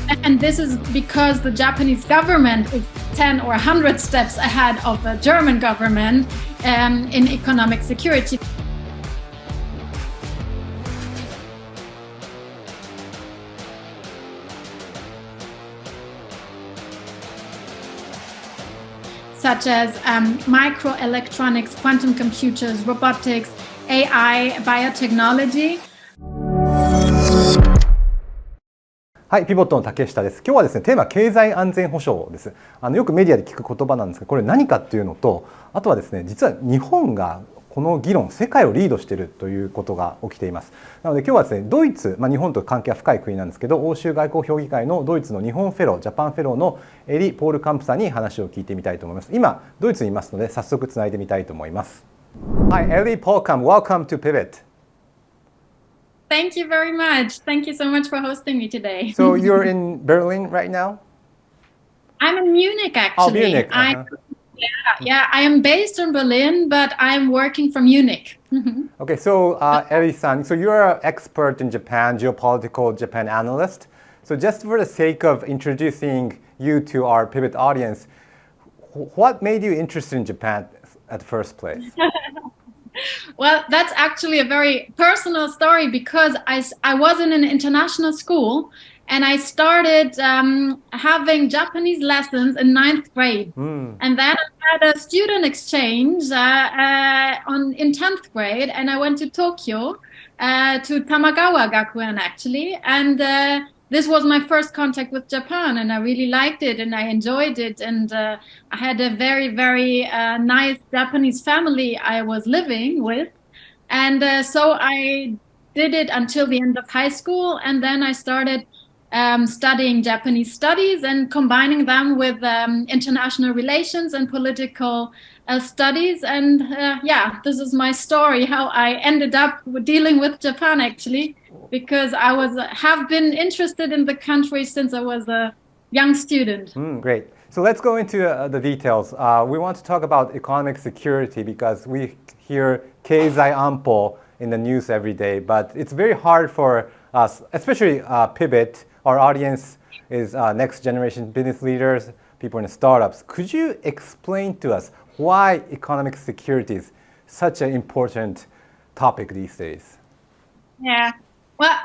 And this is because the Japanese government is 10 or 100 steps ahead of the German government in economic security. Such as microelectronics, quantum computers, robotics, AI, biotechnology. はい、ピボットの竹下です。今日はですね、テーマは経済安全保障です。よくメディアで聞く言葉なんですが、これ何かっていうのと、あとはですね、実は日本がこの議論、世界をリードしているということが起きています。なので今日はですね、ドイツ、日本と関係は深い国なんですけど、欧州外交評議会のドイツの日本フェロー、ジャパンフェローのエリ・ポールカンプさんに話を聞いてみたいと思います。今、ドイツにいますので、早速つないでみたいと思います。Hi, Elli Pohlkamp, welcome to Pivot.Thank you very much. Thank you so much for hosting me today. So you're in Berlin right now? I'm in Munich, actually. Oh, Munich. Yeah, I am based in Berlin, but I'm working from Munich. Okay, so Elli-san, so you're an expert in Japan, geopolitical Japan analyst. So just for the sake of introducing you to our Pivot audience, what made you interested in Japan at the first place? Well, that's actually a very personal story because I was in an international school and I started having Japanese lessons in 9th grade. And then I had a student exchange in 10th grade and I went to Tokyo, to Tamagawa Gakuen actually. And this was my first contact with Japan and I really liked it and I enjoyed it. And I had a very, very nice Japanese family I was living with. And so I did it until the end of high school. And then I started studying Japanese studies and combining them with international relations and political studies. And this is my story, how I ended up dealing with Japan actually, because I have been interested in the country since I was a young student. Great. So let's go into the details. We want to talk about economic security because we hear 経済安保 in the news every day, but it's very hard for us, especially Pivot. Our audience is next generation business leaders, people in startups. Could you explain to us why economic security is such an important topic these days? Yeah, well,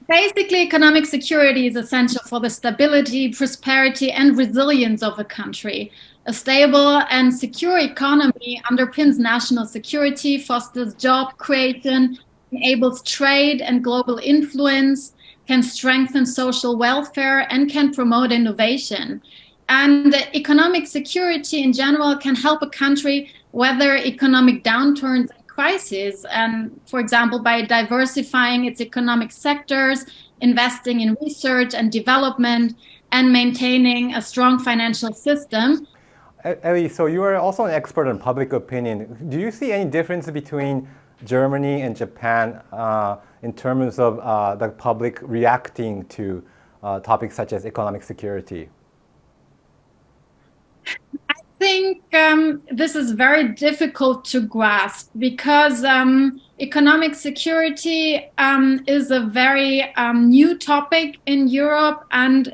basically economic security is essential for the stability, prosperity, and resilience of a country. A stable and secure economy underpins national security, fosters job creation, enables trade and global influence, can strengthen social welfare, and can promote innovation. And economic security in general can help a country weather economic downturns and crises, and for example, by diversifying its economic sectors, investing in research and development, and maintaining a strong financial system. Elli, so you are also an expert on public opinion. Do you see any difference between Germany and Japan in terms of the public reacting to topics such as economic security? I think this is very difficult to grasp because economic security is a very new topic in Europe and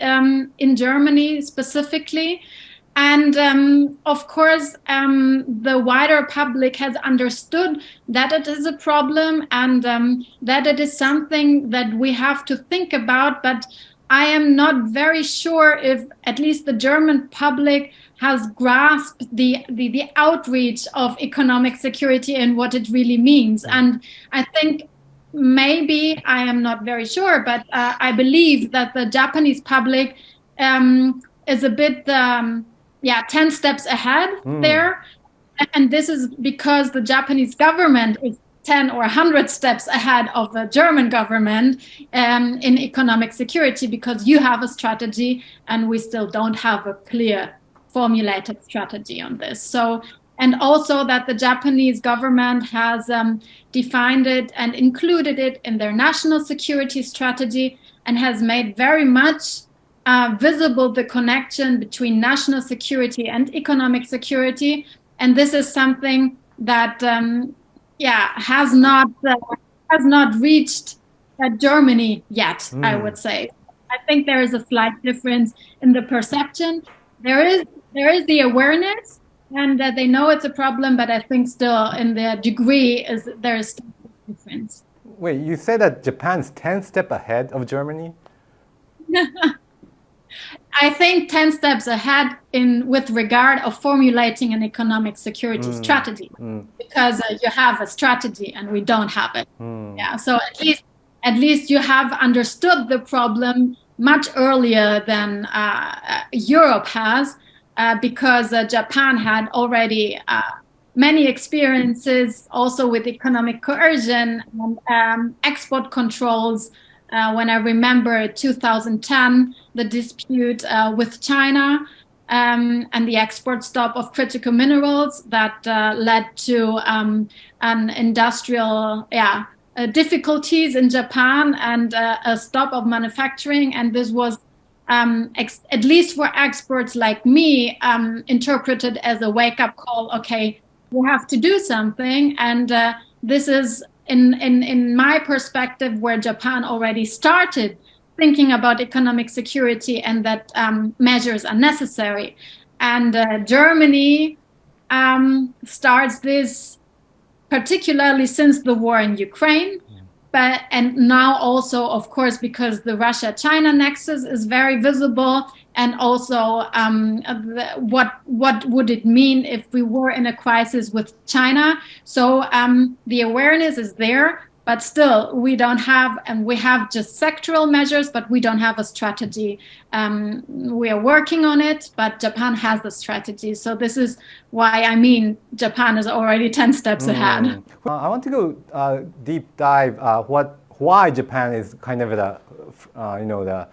in Germany specifically. And of course, the wider public has understood that it is a problem and that it is something that we have to think about. But I am not very sure if at least the German public has grasped the outreach of economic security and what it really means. And I think maybe, I am not very sure, but I believe that the Japanese public is a bit 10 steps ahead there. And this is because the Japanese government is 10 or 100 steps ahead of the German government in economic security, because you have a strategy and we still don't have a clear formulated strategy on this. So, and also that the Japanese government has defined it and included it in their national security strategy and has made very much visible the connection between national security and economic security. And this is something that has not reached Germany yet, I would say. I think there is a slight difference in the perception. There is the awareness, and they know it's a problem, but I think still in the degree there is still a difference. Wait, you say that Japan's 10 steps ahead of Germany? I think 10 steps ahead with regard of formulating an economic security strategy, because you have a strategy and we don't have it. Yeah, so at least you have understood the problem much earlier than Europe has, because Japan had already many experiences also with economic coercion and export controls. When I remember 2010, the dispute with China and the export stop of critical minerals that led to an industrial difficulties in Japan and a stop of manufacturing. And this was, at least for experts like me, interpreted as a wake-up call. Okay, we have to do something. And this is, in my perspective, where Japan already started thinking about economic security and that measures are necessary. And Germany starts this particularly since the war in Ukraine, and now also, of course, because the Russia-China nexus is very visible, and also what would it mean if we were in a crisis with China? So the awareness is there, but still we don't have, and we have just sectoral measures, but we don't have a strategy. We are working on it, but Japan has the strategy. So this is why I mean Japan is already 10 steps ahead. I want to go deep dive why Japan is kind of the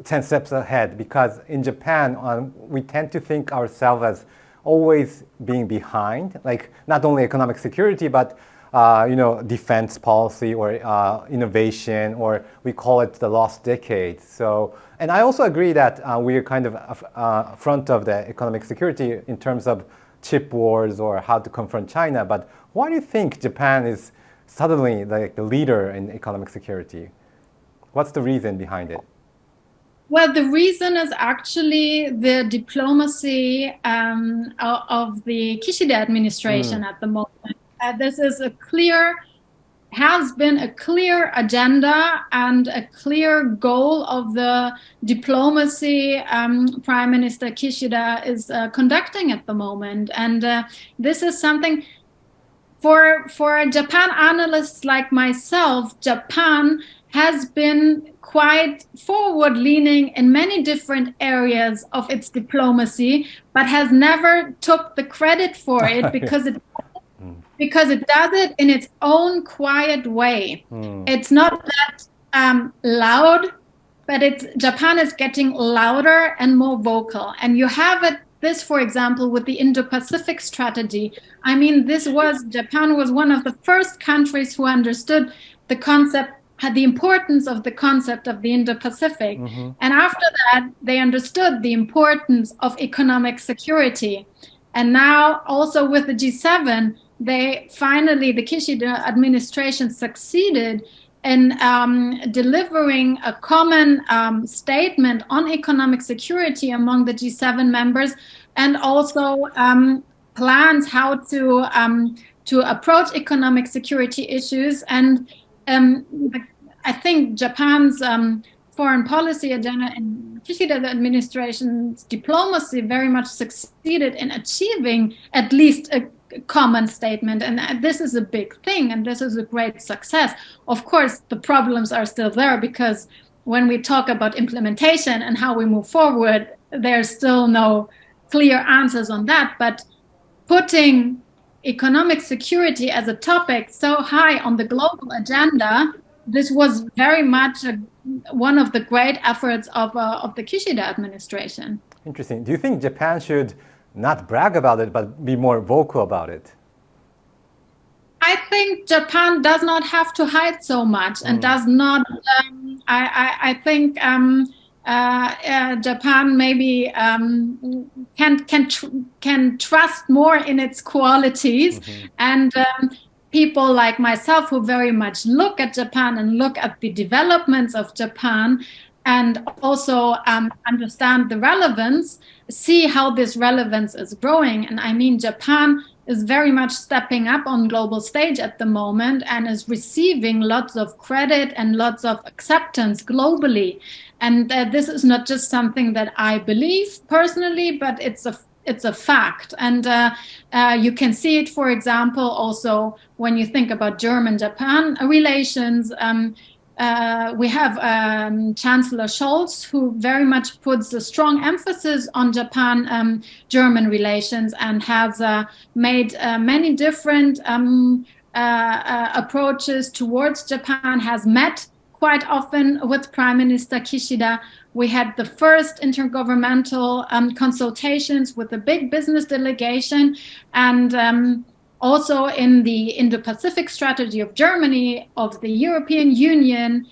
10 steps ahead, because in Japan we tend to think ourselves as always being behind, like not only economic security, but defense policy or innovation, or we call it the lost decade. So, and I also agree that we are kind of front of the economic security in terms of chip wars or how to confront China. But why do you think Japan is suddenly like the leader in economic security? What's the reason behind it? Well, the reason is actually the diplomacy of the Kishida administration at the moment. This is has been a clear agenda and a clear goal of the diplomacy Prime Minister Kishida is conducting at the moment. And this is something for Japan analysts like myself. Japan has been quite forward-leaning in many different areas of its diplomacy, but has never took the credit for it because it does it in its own quiet way. It's not that loud, but Japan is getting louder and more vocal. And you have this, for example, with the Indo-Pacific strategy. I mean, Japan was one of the first countries who understood the importance of the concept of the Indo-Pacific. And after that, they understood the importance of economic security. And now also with the G7, the Kishida administration succeeded in delivering a common statement on economic security among the G7 members, and also plans how to approach economic security issues. And I think Japan's foreign policy agenda and Kishida administration's diplomacy very much succeeded in achieving at least a common statement, and this is a big thing, and this is a great success. Of course, the problems are still there, because when we talk about implementation and how we move forward, there's still no clear answers on that. But putting economic security as a topic so high on the global agenda, this was very much one of the great efforts of the Kishida administration. Interesting. Do you think Japan should not brag about it, but be more vocal about it? I think Japan does not have to hide so much, and does not. I think Japan maybe can trust more in its qualities, and people like myself who very much look at Japan and look at the developments of Japan, and also understand the relevance, see how this relevance is growing. And I mean, Japan is very much stepping up on global stage at the moment and is receiving lots of credit and lots of acceptance globally. And this is not just something that I believe personally, but it's a fact. And you can see it, for example, also when you think about German-Japan relations. We have Chancellor Scholz, who very much puts a strong emphasis on Japan-German relations and has made many different approaches towards Japan, has met quite often with Prime Minister Kishida. We had the first intergovernmental consultations with a big business delegation, and also in the Indo-Pacific strategy of Germany, of the European Union,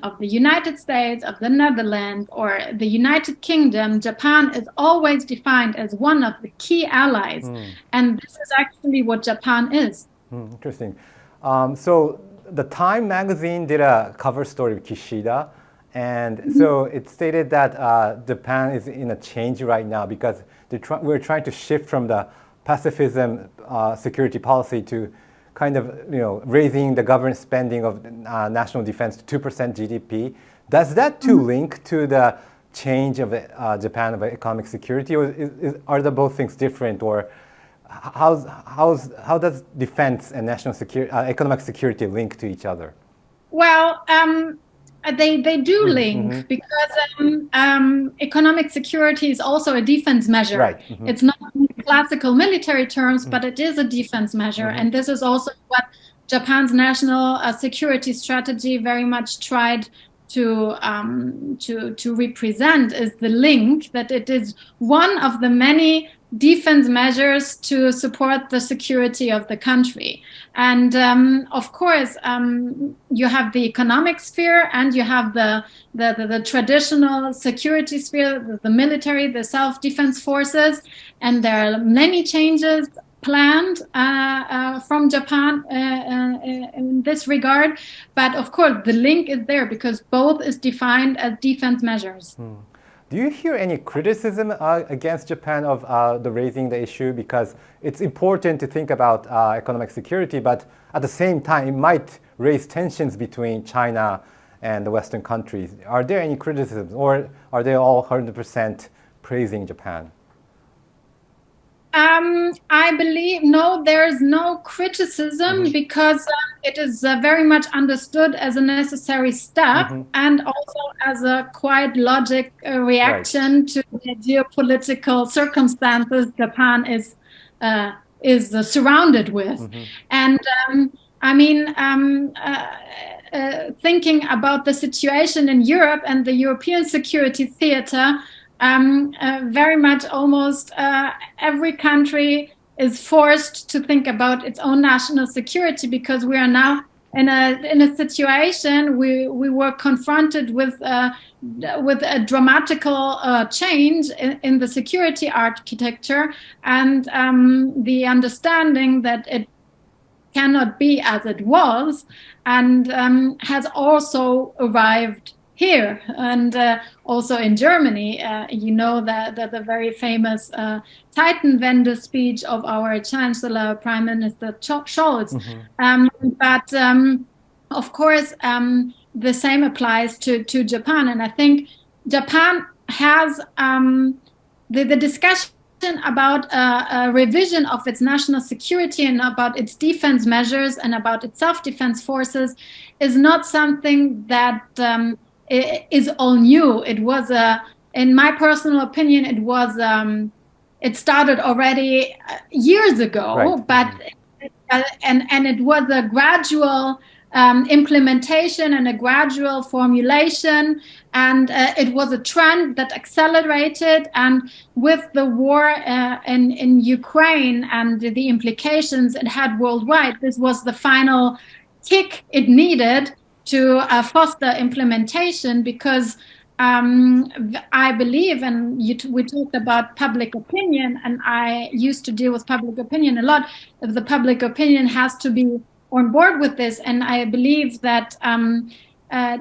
of the United States, of the Netherlands, or the United Kingdom, Japan is always defined as one of the key allies. And this is actually what Japan is. Interesting. So the Time magazine did a cover story with Kishida. And so it stated that Japan is in a change right now because we're trying to shift from the pacifism security policy to kind of, raising the government spending of national defense to 2% GDP. Does that too link to the change of Japan of economic security, or are the both things different, or how does defense and national security, economic security link to each other? Well, they do link because economic security is also a defense measure. Right. It's not in classical military terms, but it is a defense measure. And this is also what Japan's national security strategy very much tried to represent, is the link that it is one of the many defense measures to support the security of the country. And of course, you have the economic sphere and you have the traditional security sphere, the military, the self-defense forces, and there are many changes planned from Japan in this regard. But of course, the link is there because both is defined as defense measures. Do you hear any criticism against Japan of the raising the issue? Because it's important to think about economic security, but at the same time, it might raise tensions between China and the Western countries. Are there any criticisms, or are they all 100% praising Japan? I believe, no, there's no criticism because it is very much understood as a necessary step and also as a quite logic reaction to the geopolitical circumstances Japan is surrounded with. And I mean, thinking about the situation in Europe and the European security theater, very much almost every country is forced to think about its own national security because we are now in a situation we were confronted with a dramatical change in the security architecture and the understanding that it cannot be as it was, and has also arrived here and also in Germany. The very famous Zeitenwende speech of our Chancellor, Prime Minister Scholz. But of course, the same applies to Japan. And I think Japan has the discussion about a revision of its national security and about its defense measures and about its self-defense forces is not something that is all new. It was in my personal opinion, it started already years ago, right. But and it was a gradual implementation and a gradual formulation, and it was a trend that accelerated. And with the war in Ukraine and the implications it had worldwide, this was the final kick it needed to foster implementation, because I believe, and we talked about public opinion, and I used to deal with public opinion a lot. The public opinion has to be on board with this, and I believe that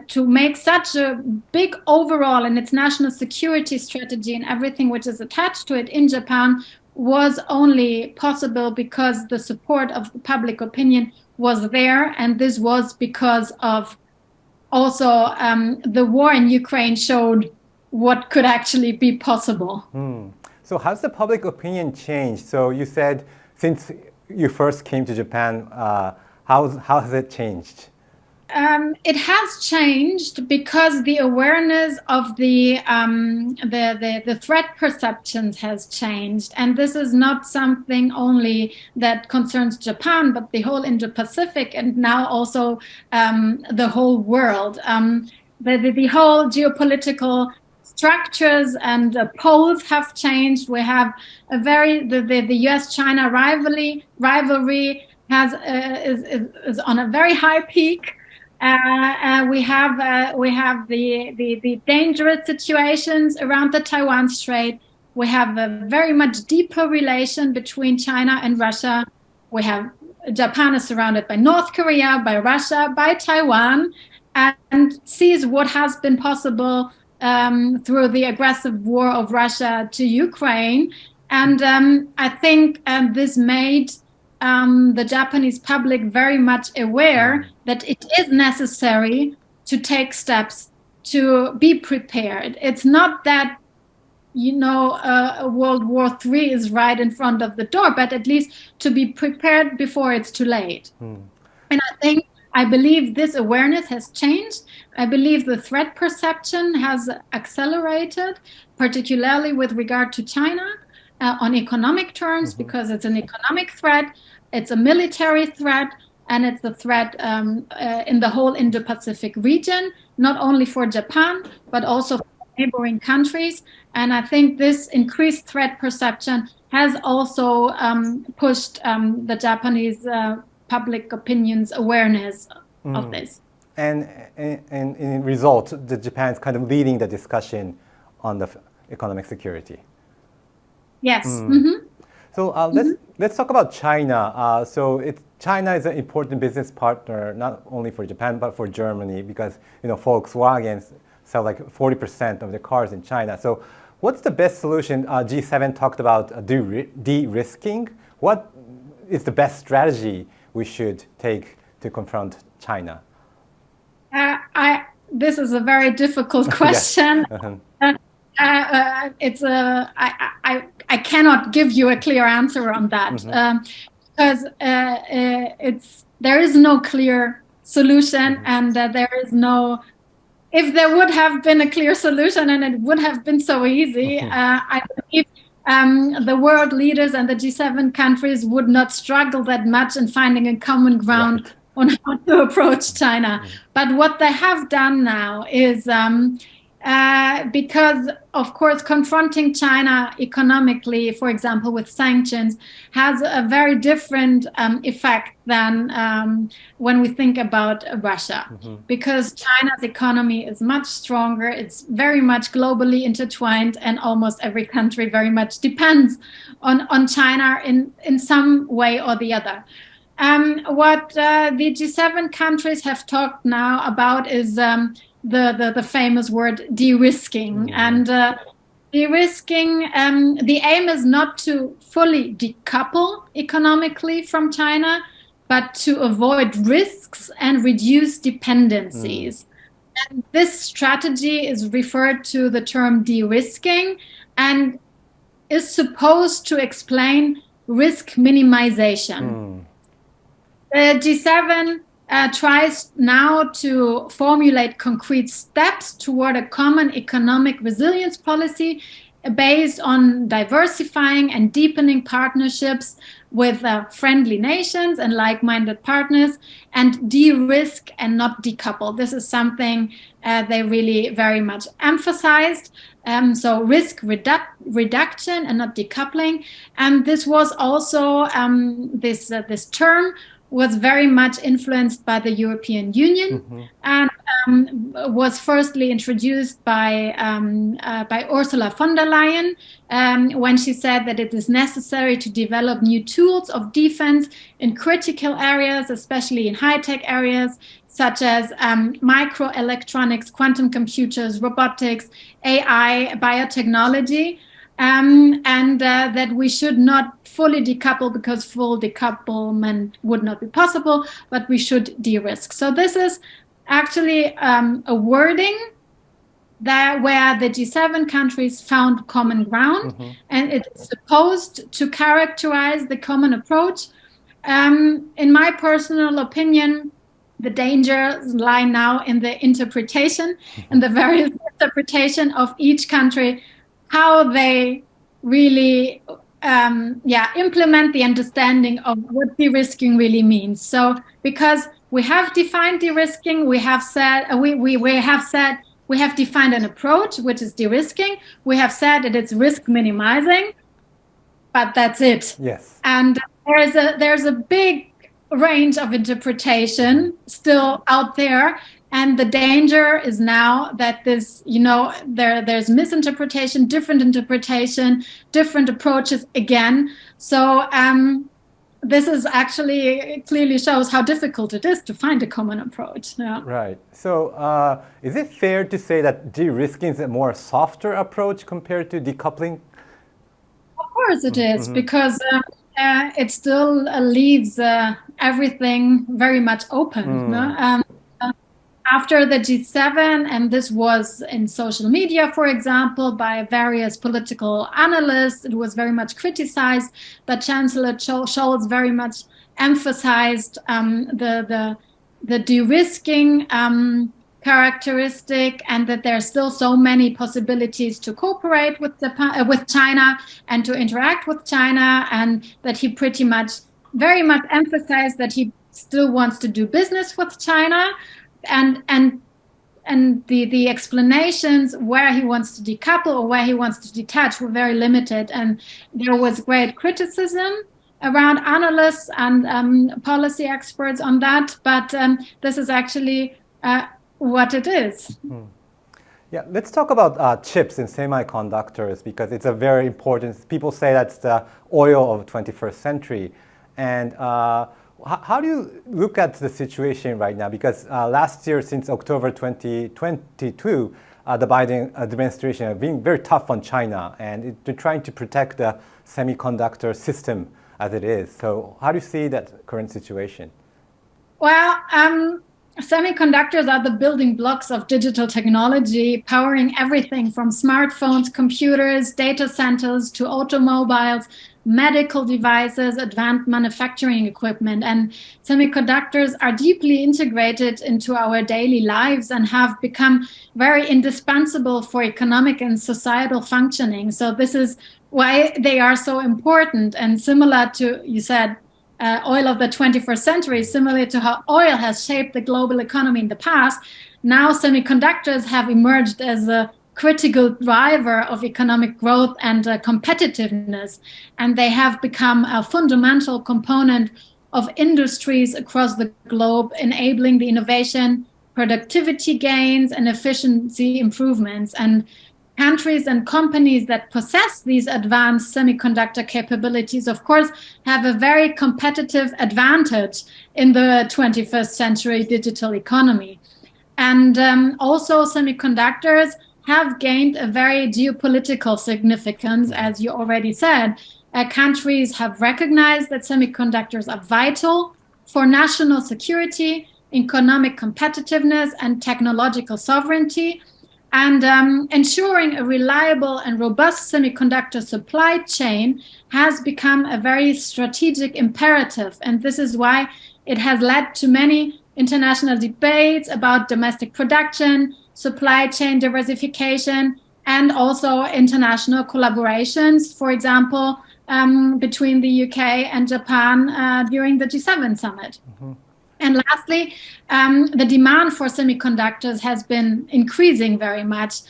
to make such a big overall in its national security strategy and everything which is attached to it in Japan was only possible because the support of the public opinion was there, and this was because of also the war in Ukraine showed what could actually be possible. So how's the public opinion changed? So you said since you first came to Japan, how has it changed? It has changed because the awareness of the threat perceptions has changed, and this is not something only that concerns Japan, but the whole Indo-Pacific and now also the whole world. The whole geopolitical structures and poles have changed. We have a the U.S.-China rivalry is on a very high peak. We have the dangerous situations around the Taiwan Strait. We have a very much deeper relation between China and Russia. We have Japan is surrounded by North Korea, by Russia, by Taiwan, and sees what has been possible through the aggressive war of Russia to Ukraine. And I think this made the Japanese public very much aware that it is necessary to take steps to be prepared. It's not that, World War III is right in front of the door, but at least to be prepared before it's too late. And I believe this awareness has changed. I believe the threat perception has accelerated, particularly with regard to China. On economic terms, because it's an economic threat, it's a military threat, and it's a threat in the whole Indo-Pacific region, not only for Japan, but also for neighboring countries. And I think this increased threat perception has also pushed the Japanese public opinion's awareness of this. And in result, Japan is kind of leading the discussion on the economic security. Yes. So let's talk about China. China is an important business partner, not only for Japan but for Germany, because Volkswagen sell like 40% of the cars in China. So what's the best solution? G7 talked about de-risking. What is the best strategy we should take to confront China? This is a very difficult question. I cannot give you a clear answer on that because there is no clear solution, and there is no. If there would have been a clear solution, and it would have been so easy, I believe the world leaders and the G7 countries would not struggle that much in finding a common ground on how to approach China. But what they have done now is. Because, of course, confronting China economically, for example, with sanctions, has a very different effect than when we think about Russia. Because China's economy is much stronger, it's very much globally intertwined, and almost every country very much depends on China in some way or the other. What the G7 countries have talked now about is the famous word de-risking. And de-risking, the aim is not to fully decouple economically from China, but to avoid risks and reduce dependencies. And this strategy is referred to the term de-risking and is supposed to explain risk minimization. The G7 tries now to formulate concrete steps toward a common economic resilience policy based on diversifying and deepening partnerships with friendly nations and like-minded partners, and de-risk and not decouple. This is something they really very much emphasized. So risk reduction and not decoupling. And this was also this term was very much influenced by the European Union and was firstly introduced by Ursula von der Leyen when she said that it is necessary to develop new tools of defense in critical areas, especially in high-tech areas, such as microelectronics, quantum computers, robotics, AI, biotechnology, and that we should not fully decouple because full decouplement would not be possible, but we should de-risk. So this is actually a wording that where the G7 countries found common ground, and it's supposed to characterize the common approach. In my personal opinion, the dangers lie now in the interpretation and the various interpretation of each country, how they really implement the understanding of what de-risking really means. So because we have defined de-risking, we have said we have defined an approach, which is de-risking. We have said that it's risk minimizing, but that's it. Yes. And there's a big range of interpretation still out there. And the danger is now that this, there's misinterpretation, different interpretation, different approaches again. So this is actually clearly shows how difficult it is to find a common approach. Yeah. Right. So is it fair to say that de-risking is a more softer approach compared to decoupling? Of course it is, because it still leaves everything very much open. After the G7, and this was in social media, for example, by various political analysts, it was very much criticized, but Chancellor Scholz very much emphasized the de-risking characteristic, and that there are still so many possibilities to cooperate with China and to interact with China, and that he very much emphasized that he still wants to do business with China. And the explanations where he wants to decouple or where he wants to detach were very limited, and there was great criticism around analysts and policy experts on that. But this is actually what it is. Yeah, let's talk about chips and semiconductors, because it's a very important. People say that's the oil of the 21st century, and how do you look at the situation right now? Because last year, since October 2022, the Biden administration has been very tough on China, and they're trying to protect the semiconductor system as it is. So how do you see that current situation? Well, semiconductors are the building blocks of digital technology, powering everything from smartphones, computers, data centers, to automobiles, medical devices, advanced manufacturing equipment. And semiconductors are deeply integrated into our daily lives and have become very indispensable for economic and societal functioning. So this is why they are so important. And similar to, you said, oil of the 21st century, similar to how oil has shaped the global economy in the past, now semiconductors have emerged as a critical driver of economic growth and competitiveness, and they have become a fundamental component of industries across the globe, enabling the innovation, productivity gains, and efficiency improvements. And countries and companies that possess these advanced semiconductor capabilities, of course, have a very competitive advantage in the 21st century digital economy. And also semiconductors have gained a very geopolitical significance, as you already said. Countries have recognized that semiconductors are vital for national security, economic competitiveness, and technological sovereignty. And ensuring a reliable and robust semiconductor supply chain has become a very strategic imperative. And this is why it has led to many international debates about domestic production, supply chain diversification, and also international collaborations, for example, between the UK and Japan during the G7 summit. And lastly, the demand for semiconductors has been increasing very much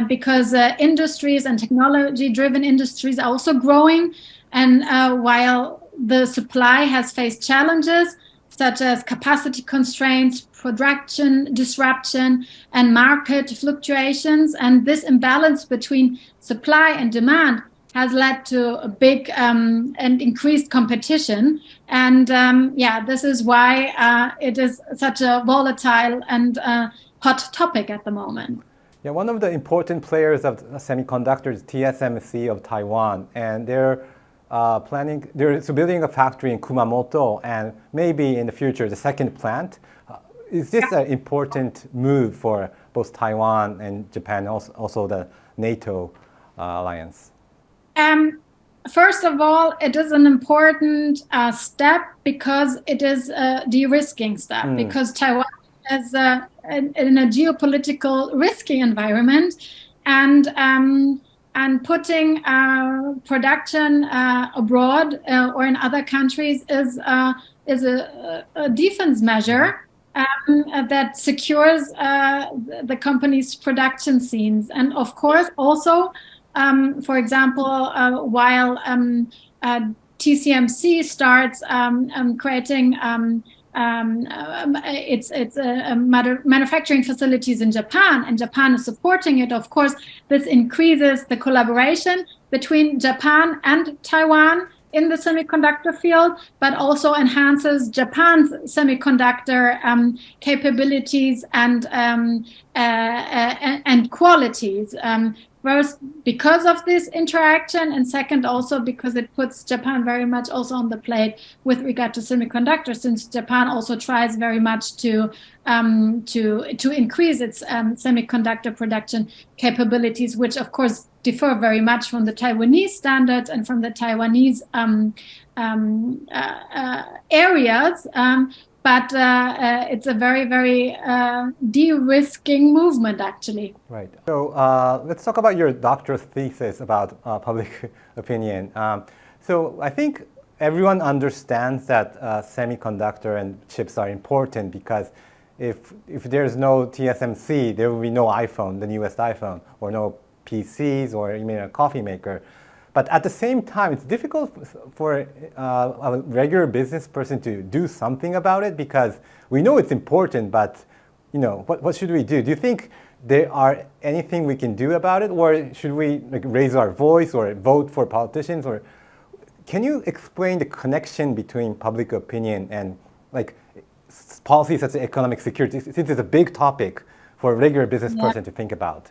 because industries and technology-driven industries are also growing. And while the supply has faced challenges such as capacity constraints, production disruption, and market fluctuations, and this imbalance between supply and demand has led to a big and increased competition. And this is why it is such a volatile and hot topic at the moment. Yeah, one of the important players of semiconductors is TSMC of Taiwan, and they're building a factory in Kumamoto, and maybe in the future the second plant. Is this an important move for both Taiwan and Japan, also the NATO alliance? First of all, it is an important step because it is a de-risking step, because Taiwan is in a geopolitical risky environment, and putting production abroad or in other countries is a defense measure that secures the company's production scenes. And of course, also, for example, while TSMC starts creating its manufacturing facilities in Japan, and Japan is supporting it. Of course, this increases the collaboration between Japan and Taiwan in the semiconductor field, but also enhances Japan's semiconductor capabilities and qualities. First, because of this interaction, and second, also because it puts Japan very much also on the plate with regard to semiconductors, since Japan also tries very much to increase its semiconductor production capabilities, which of course differ very much from the Taiwanese standards and from the Taiwanese areas. But it's a very, very de-risking movement, actually. Right. So let's talk about your doctoral thesis about public opinion. So I think everyone understands that semiconductor and chips are important, because if there's no TSMC, there will be no iPhone, the newest iPhone, or no PCs, or even a coffee maker. But at the same time, it's difficult for a regular business person to do something about it, because we know it's important, but what should we do? Do you think there are anything we can do about it, or should we raise our voice or vote for politicians? Or can you explain the connection between public opinion and policies such as economic security, since it's a big topic for a regular business person to think about?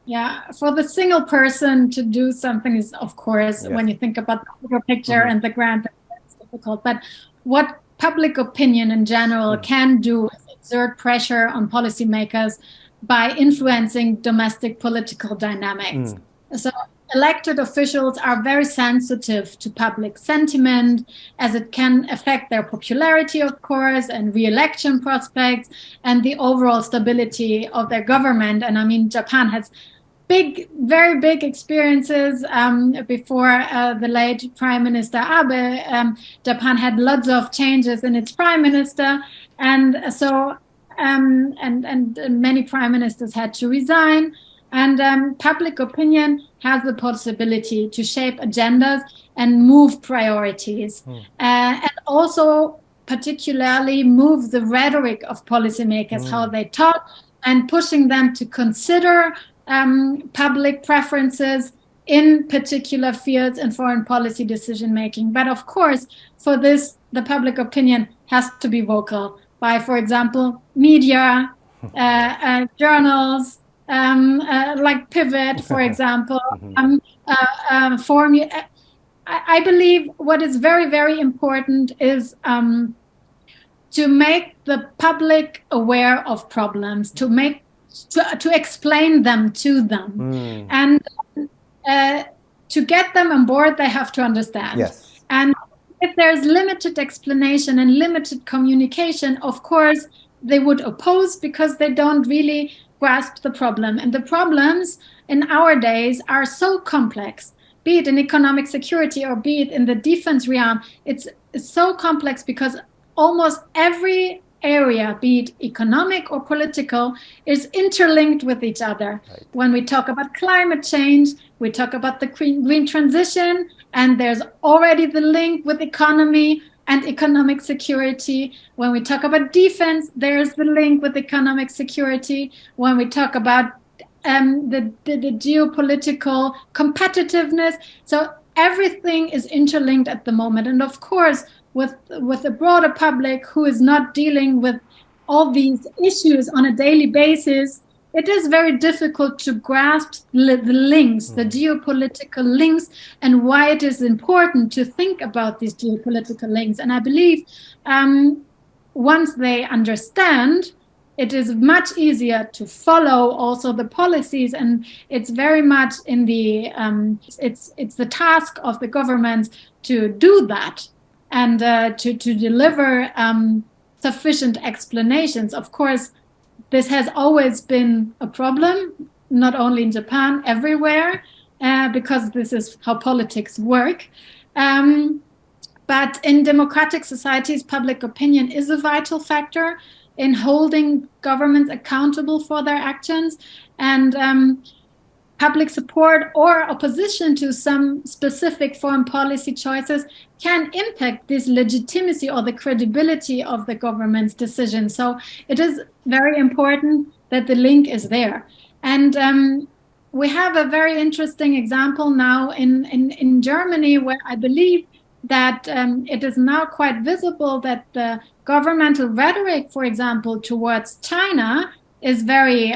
Yeah, for the single person to do something is, of course, when you think about the bigger picture and the grand, it's difficult. But what public opinion in general can do is exert pressure on policymakers by influencing domestic political dynamics. So elected officials are very sensitive to public sentiment, as it can affect their popularity, of course, and re-election prospects, and the overall stability of their government. And I mean, Japan has very big experiences before the late Prime Minister Abe. Japan had lots of changes in its prime minister, and so and many prime ministers had to resign. And public opinion has the possibility to shape agendas and move priorities, and also particularly move the rhetoric of policymakers, how they talk, and pushing them to consider public preferences in particular fields in foreign policy decision making. But of course, for this, the public opinion has to be vocal by, for example, media, journals, like Pivot, for example. I believe what is very, very important is to make the public aware of problems, to explain them to them, and to get them on board, they have to understand. Yes. And if there's limited explanation and limited communication, of course, they would oppose, because they don't really grasp the problem. And the problems in our days are so complex, be it in economic security or be it in the defense realm. It's so complex because almost every area, be it economic or political, is interlinked with each other. Right. When we talk about climate change, we talk about the green transition, and there's already the link with economy and economic security. When we talk about defense, there's the link with economic security. When we talk about the geopolitical competitiveness. So everything is interlinked at the moment. And of course, with the broader public who is not dealing with all these issues on a daily basis, it is very difficult to grasp the links, the geopolitical links, and why it is important to think about these geopolitical links. And I believe once they understand, it is much easier to follow also the policies, and it's very much in the it's the task of the governments to do that and to deliver sufficient explanations. Of course, this has always been a problem, not only in Japan, everywhere, because this is how politics work. But in democratic societies, public opinion is a vital factor in holding governments accountable for their actions, and public support or opposition to some specific foreign policy choices can impact this legitimacy or the credibility of the government's decision. So it is very important that the link is there. And we have a very interesting example now in Germany, where I believe that it is now quite visible that the governmental rhetoric, for example, towards China is very,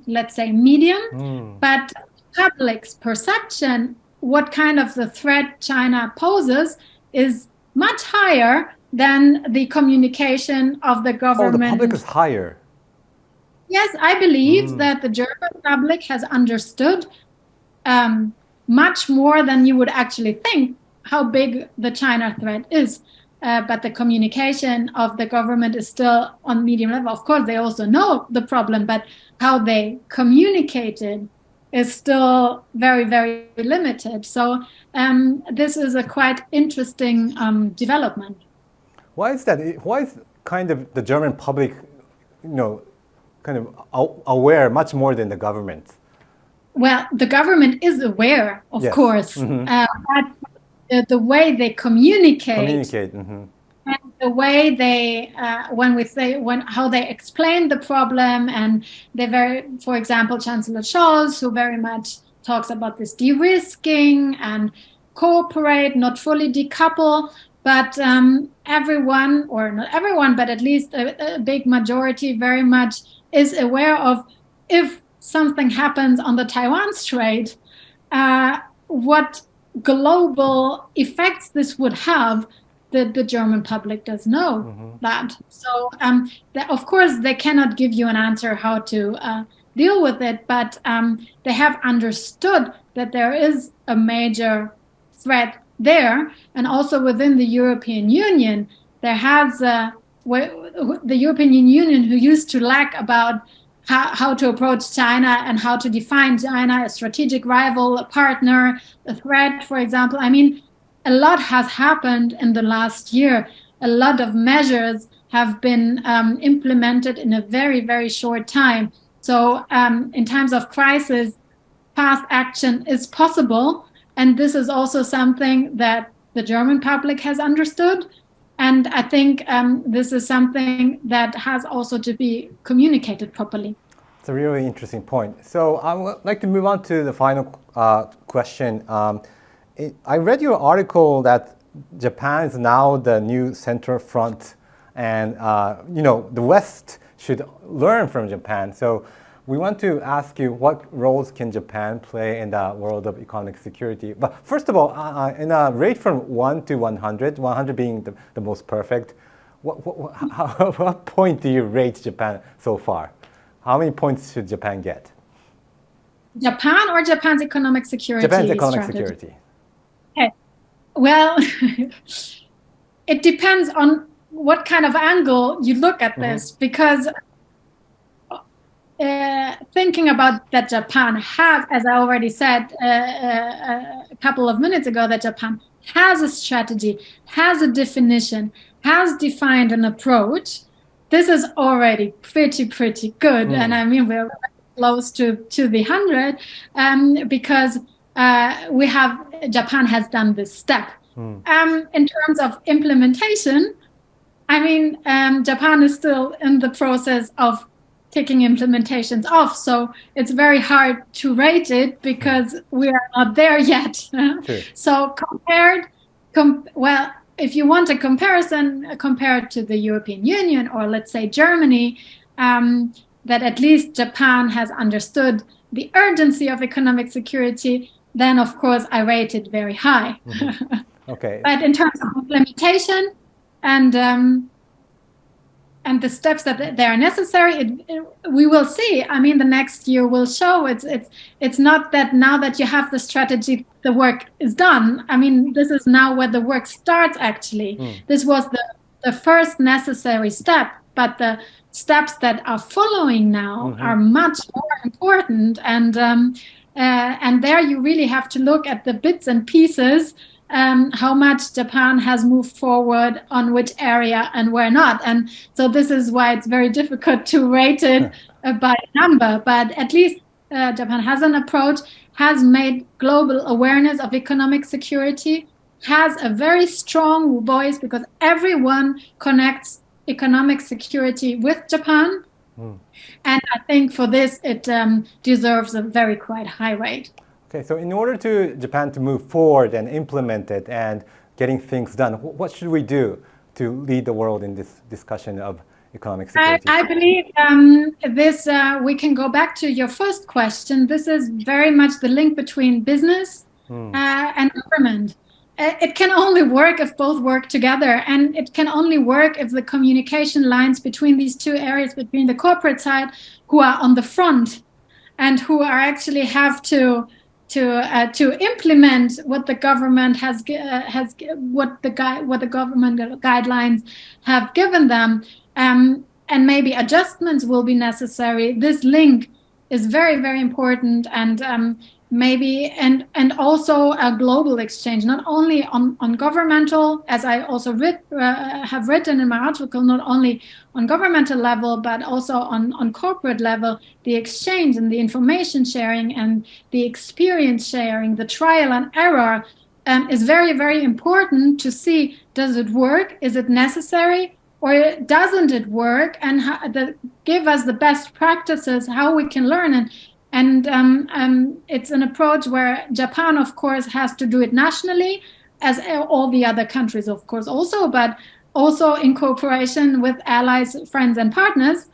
let's say, medium, but public's perception, what kind of the threat China poses, is much higher than the communication of the government. Oh, the public is higher. Yes, I believe that the German public has understood much more than you would actually think how big the China threat is. But the communication of the government is still on medium level. Of course, they also know the problem, but how they communicated is still very, very limited. So this is a quite interesting development. Why is that? Why is kind of the German public, kind of aware much more than the government? Well, the government is aware, of course, but the way they communicate and the way they, how they explain the problem, and for example, Chancellor Scholz, who very much talks about this de-risking and cooperate, not fully decouple, but everyone, or not everyone, but at least a big majority very much is aware of, if something happens on the Taiwan Strait, what global effects this would have. The German public does know that. So, of course, they cannot give you an answer how to deal with it, but they have understood that there is a major threat there. And also within the European Union, there has the European Union, who used to lack about how to approach China and how to define China, a strategic rival, a partner, a threat, for example. I mean, a lot has happened in the last year. A lot of measures have been implemented in a very, very short time. So in times of crisis, fast action is possible. And this is also something that the German public has understood. And I think this is something that has also to be communicated properly. It's a really interesting point. So I would like to move on to the final question. I read your article that Japan is now the new center front, and the West should learn from Japan. So we want to ask you, what roles can Japan play in the world of economic security? But first of all, in a rate from 1 to 100, 100 being the most perfect, what point do you rate Japan so far? How many points should Japan get? Japan or Japan's economic security? Japan's economic security. Okay. Well, it depends on what kind of angle you look at this, because thinking about that Japan has, as I already said a couple of minutes ago, that Japan has a strategy, has a definition, has defined an approach, this is already pretty good. And I mean, we're close to the 100 because Japan has done this step. In terms of implementation, I mean, Japan is still in the process of kicking implementations off. So it's very hard to rate it because we are not there yet. Sure. So well, if you want a comparison, compared to the European Union or let's say Germany, that at least Japan has understood the urgency of economic security, then of course I rate it very high. Mm-hmm. Okay. But in terms of implementation and the steps that they are necessary, we will see. I mean, the next year will show. It's not that now that you have the strategy, the work is done. I mean, this is now where the work starts, actually. This was the first necessary step, but the steps that are following now are much more important. And there you really have to look at the bits and pieces, how much Japan has moved forward on which area and where not. And so this is why it's very difficult to rate it by number. But at least Japan has an approach, has made global awareness of economic security, has a very strong voice because everyone connects economic security with Japan. And I think for this, it deserves a very quite high rate. Okay, so in order to Japan to move forward and implement it and getting things done, what should we do to lead the world in this discussion of economic security? I believe this, we can go back to your first question. This is very much the link between business and government. It can only work if both work together, and it can only work if the communication lines between these two areas, between the corporate side, who are on the front and who are actually have to implement what the government what the government guidelines have given them, and maybe adjustments will be necessary. This link is very, very important, and maybe and also a global exchange, not only on governmental, as I also have written in my article, not only on governmental level, but also on corporate level. The exchange and the information sharing and the experience sharing, the trial and error is very, very important to see, does it work? Is it necessary? Or doesn't it work? And give us the best practices, how we can learn. And it's an approach where Japan, of course, has to do it nationally, as all the other countries, of course, also, but also in cooperation with allies, friends, and partners,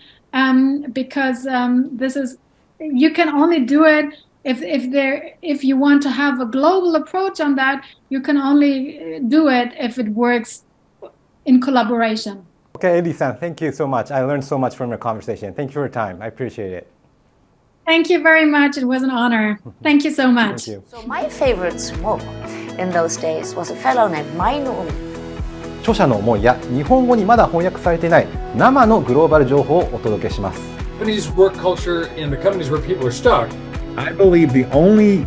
because this is, you can only do it if you want to have a global approach on that. You can only do it if it works in collaboration. Okay, Elli-san, thank you so much. I learned so much from your conversation. Thank you for your time. I appreciate it. Thank you very much. It was an honor. Thank you so much. Thank you. So my favorite smoke in those days was a fellow named Mainu. 著者の思いや日本語にまだ翻訳されていない生のグローバル情報をお届けします。Japanese work culture in the companies where people are stuck. I believe the only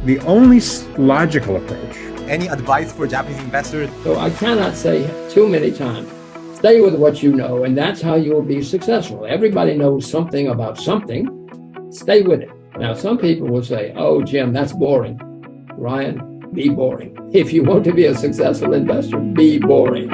logical approach. Any advice for Japanese investors? So I cannot say too many times, stay with what you know, and that's how you'll be successful. Everybody knows something about something. Stay with it. Now, some people will say, oh, Jim, that's boring. Ryan, be boring. If you want to be a successful investor, be boring.